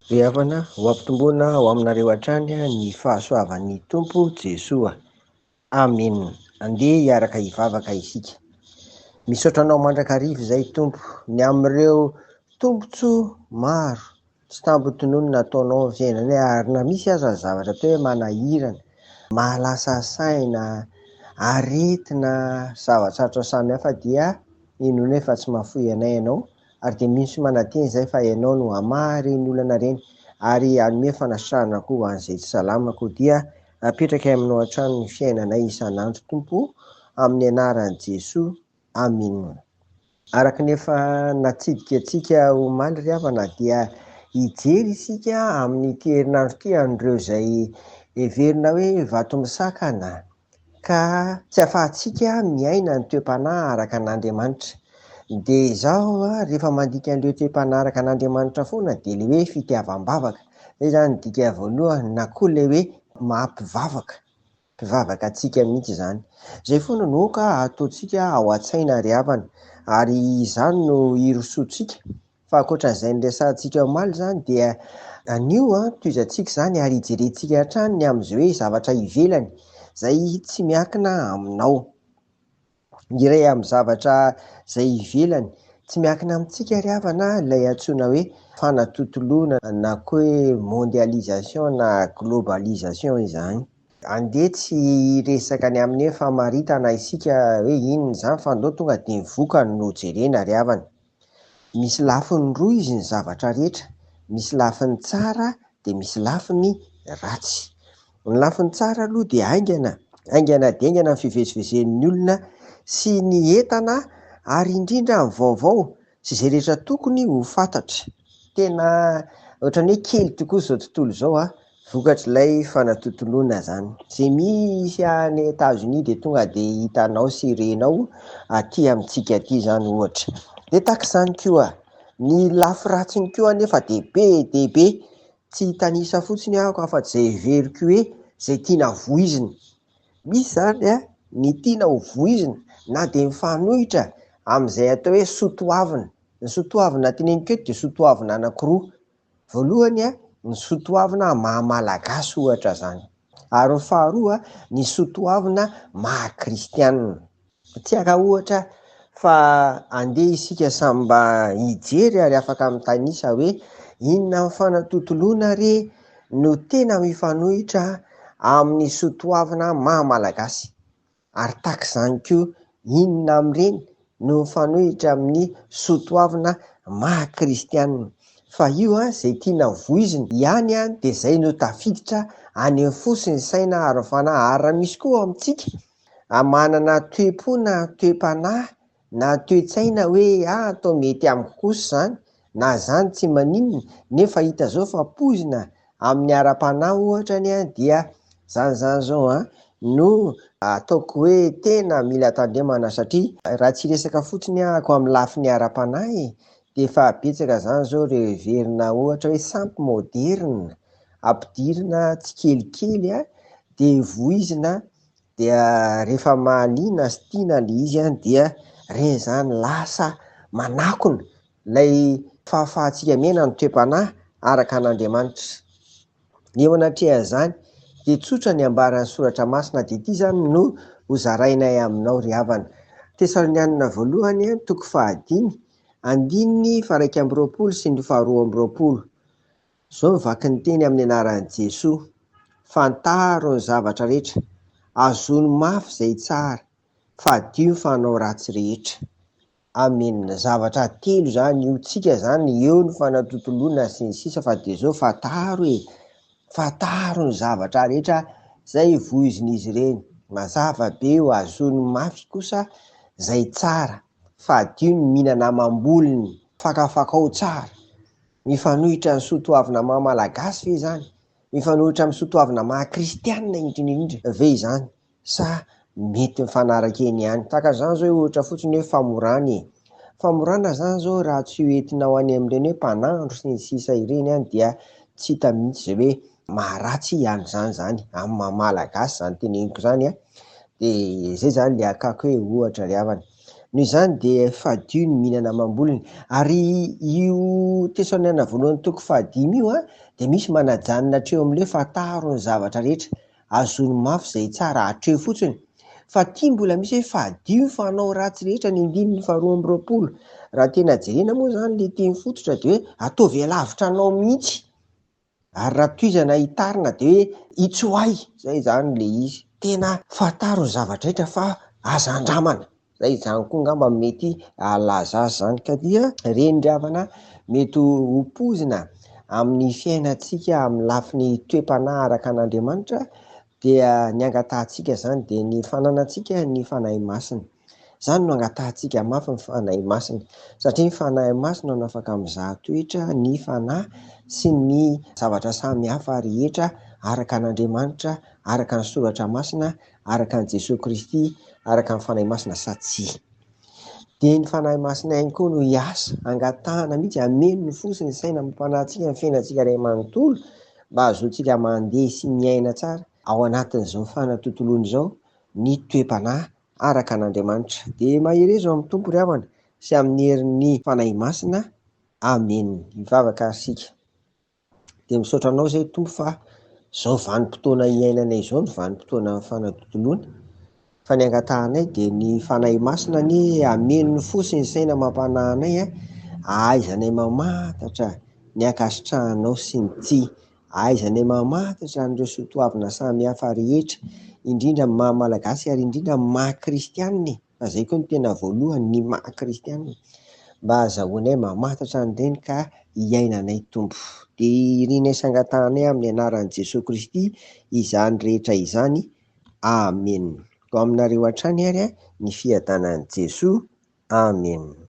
Ry havana ho ampitomboina ao aminareo hatrany ny fahasoavan'ny Tompo Jesoa. Amina. Andeha hiaraka hivavaka isika. Misaotra anao mandrakariva izay Tompo, ny amin'ireo tombontsoa maro tsy tambo tonono nataonao amin'ny fiainanay, ary na misy aza ny zavatra teo hoe manahirana, mahalasa saina, aretina, zava-tsarotra samihafa dia inono efa tsy mahafoy anay ianao, ary dia misy manateny izay fa ianao no hamaha ireny olana ireny, ary hanome fanasarana koa ho an'izay tsy salama koa. Dia apetraka aminao hatrany ny fiainanay isan'andro Tompo, amin'ny anaran'i Jesoa. Amina. Araka nefa natsidika antsika omaly ry havana dia hijery isika amin'ny ity herinandro ity an'ireo izay heverina hoe vato misakana, ka tsy afahantsika miaina ny toe-panahy araka an'Andriamanitra. Dia izaho rehefa mandika an'ireo toe-panahy araka an'Andriamanitra foana dia ilay hoe fitiavam-bavaka. Izay izany ny dika voalohany, na koa ilay hoe mampivavaka. Mpivavaka antsika mihitsy izany. Izay foana no ka ataontsika ao an-tsaina ry havana, ary izany no hirosoantsika. Fa ankoatran'izay niresahantsika omaly izany dia anio toizantsika izany, ary hijerentsika hatrany ny amin'izay hoe zavatra ivelany izay tsy miankina aminao. Iray amin'ny zavatra izay ivelany tsy miankina amintsika ry havana, ilay antsoina hoe fanatontoloana, na koa hoe mondialisation na globalisation izany. Andeha tsy resaka ny amin'ny famaritana isika hoe inona izany, fa andao tonga dia mivoaka no jerena ry havana. Misy lafiny roa izy ny zavatra rehetra, misy lafiny tsara dia misy lafiny ratsy. Ny lafiny tsara aloha dia aingana dia aingana ny fivezivezen'ny olona sy ny entana, ary indrindra ny vaovao sy izay rehetra tokony ho fantatra. Tena ohatran'ny hoe kely tokoa izao tontolo izao vokatr'ilay fanatontoloana izany. Izay misy any Etazonia dia tonga dia hitanao sy renao aty amintsika aty izany ohatra. Dia tahak'izany koa ny lafy ratsiny koa anefa dia be, tsy hitanisa fotsiny ahako afa-tsy izay heveriko hoe izay tiana voizina. Misy izany ny tiana ho voizina na dia mifanohitra amin'izay atao hoe soatoavina. Ny soatoavina teneniko eto dia soatoavina anankiroa. Voalohany ny soatoavina maha-malagasy ohatra izany, ary ny faharoa ny soatoavina maha-kristianina. Tsy ohatra fa andeha isika samy mba hijery ary afaka mitanisa hoe inona ny fanatontoloana re no tena mifanohitra amin'ny soatoavina maha-malagasy, ary tahak'izany koa inona amin'ireny no mifanohitra amin'ny soatoavina maha-kristianina. Fa io izay tiana voizina ihany dia izay no tafiditra any amin'ny fosiny saina ary fanahy. Ary misy koa amintsika manana toe-po na toe-panahy na toe-tsaina hoe atao mety amiko kosa izany, na izany tsy maninona, nefa hita izao fa poizina amin'ny ara-panahy ohatrany dia izany izao no ataoko hoe tena mila tandremana, satria raha tsy resaka fotsiny ahako amin'ny lafiny ara-panahy dia efa betsaka izany izao ireo heverina ohatra hoe sampy moderna, ampidirina tsy kelikely dia voizina, dia rehefa mahaliana sy tiana ilay izy dia ireny izany lasa manakona ilay fahafahantsika miaina ny toe-panahy araka an'Andriamanitra. Eo anatrehan'izany dia tsotra ny ambaran'ny soratra masina, dia ity izany no hozarainay aminao ry havana. Tesalonianina voalohany 5:1-2 sy ny 2:20. Izao mivaky ny teny amin'ny anaran'i Jesoa: fantaro ny zavatra rehetra, azony mafy izay tsara, fadio ny fanao ratsy rehetra. Amena. Zavatra telo izany io, tsika izany eo ny fanatontoloana sy ny sisa, fa dia izao fantaro ny zavatra rehetra izay voizin'izy ireny. Mazava be eo, azony mafy kosa izay tsara, fadio ny mihinana amam-bolony, fakafakao tsara. Mifanohitra ny soatoavina maha-malagasy ve izany? Mifanohitra amin'ny soatoavina maha-kristianina indrindra ve izany? Sa mety mifanaraka eny ihany? Tahaka izany izao ohatra fotsiny hoe famorana. Famorana izany izao raha tsy hoentinao any amin'ireny hoe mpanandro sy ny sisa ireny dia tsy hita mihitsy izay hoe maharatsy ihany izany amin'ny maha-malagasy izany teneniko izany dia izay izany le akako hoe ohatra ry havana. Noho izany dia fahadio ny mihinana amam-bolony, ary io Tesaloniana voalohany toko 5 io dia misy manajanona hatreo amin'ilay fataro ny zavatra rehetra, azony mafy izay tsara hatreo fotsiny. Fa tia mbola misy hoe fahadio ny fanao ratsy rehetra ny 5:20. Raha tena jerena moa zany le teny fototra dia hoe atao vealavitra anao mihitsy, ary raha toizana hitarina dia hoe itsoay, zay zany le izy. Tena fataro ny zavatra rehetra fa aza andramana, zay zany koa ngamba mety alaza azy zany, ka dia reny-dravana mety ho pozina amin'ny fiainantsika amin'ny lafiny toe-panahy araka an'Andriamanitra, dia ny angatahantsika zany dia ny fananantsika ny fanahy masina. Zany no angatahantsika mafy ny fanahy masina, satria ny fanahy masina no afaka mizaha toetra, ny fanahy sy ny zavatra samy hafa rehetra araka an'Andriamanitra, araka ny soratra masina, araka ny Jesosy Kristy, araka ny fanahy masina sa tsia. Dia ny fanahy masina ihany koa no hiasa angatahana mihitsy, hameno ny fo sy ny saina mampanahintsika ny fiainantsika iray manontolo, mba hahazoantsika mandeha sy miaina tsara ao anatin'izao fanatontoloana izao, ny toe-panahy araka an'Andriamanitra. Dia mahery zao amin'ny Tompo ry havana sy amin'ny herin'ny fanahy masina. Amen. Mivavaka isika. Dia misaotra anao izay Tompo fa izao vanim-potoana iainanay izao ny vanim-potoana fanatontoloana, fa ny angatahanay dia ny fanahy masina ny hameno ny fo sy ny saina mampanahinay, ahaizanay mamantatra ny ankasitrahanao sy ny tsia, ahaizanay mamantatra n'ireo soatoavina samy hafa rehetra, indrindra ny maha malagasy ary indrindra ny maha kristianina, fa izay koa ny tena voalohany, ny maha kristianina, mba azahoanay mamantatra an'ireny ka hiainanay Tompo. Dia irianay sy angatahanay amin'ny anaran'i Jesosy Kristy izany rehetra izany. Amen. Ko aminareo hatrany ary ny fiadanan'i Jesoa. Amen.